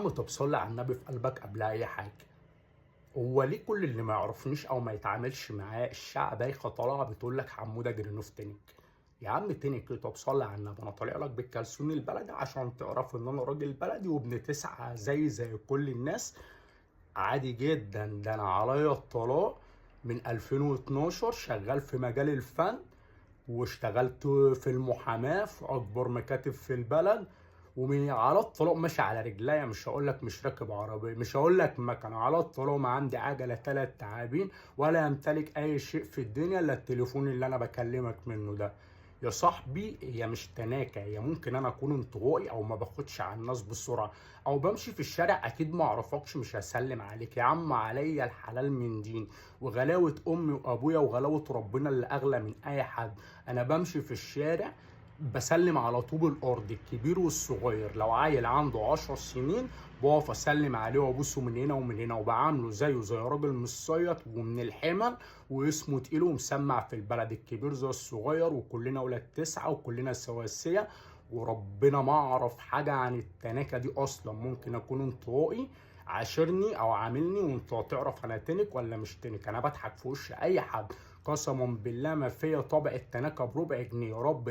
عم طب صلي على النبي في قلبك قبل اي حاجه. هو ليه كل اللي ما يعرفنيش او ما يتعاملش معاه الشعب بايخه طالعه بتقول لك حموده جرينوف تنك؟ يا عم تنك ايه؟ طب صلي على النبي، انا طالع لك بالكلسون البلدي عشان تعرف ان انا راجل بلدي وابن تسعه زي كل الناس. عادي جدا، ده انا عليا الطلاق من 2012 شغال في مجال الفن، واشتغلت في المحاماة في أكبر مكاتب في البلد، ومن على الطلاق ماشي على رجليا. مش هقول لك مش راكب عربية، مش هقول لك مكنة، على الطلاق ما عندي عجلة 3 تعابين، ولا أمتلك أي شيء في الدنيا إلا التليفون اللي أنا بكلمك منه ده. يا صاحبي هي مش تناكة، هي ممكن أنا أكون انطوائي أو ما باخدش على الناس بسرعة، أو بمشي في الشارع أكيد ما أعرفكش مش هسلم عليك. يا عم عليا الحلال من دين وغلاوة أمي وأبويا وغلاوة ربنا اللي أغلى من أي حد. انا بمشي في الشارع بسلم على طوب الارض الكبير والصغير، لو عيل عنده 10 سنين بقف اسلم عليه وابوسه من هنا ومن هنا، وبعامله زي راجل مصيط ومن الحمل، واسمه تقيل ومسمع في البلد، الكبير زي الصغير، وكلنا ولاد تسعة وكلنا سواسية. وربنا ما اعرف حاجة عن التناكة دي اصلا. ممكن اكون انطوائي، عاشرني او عاملني وانت هتعرف انا تنك ولا مش تنك. انا بضحك في وش اي حد، قسما بالله ما فيا طبق التناكة بربع جنيه. يا رب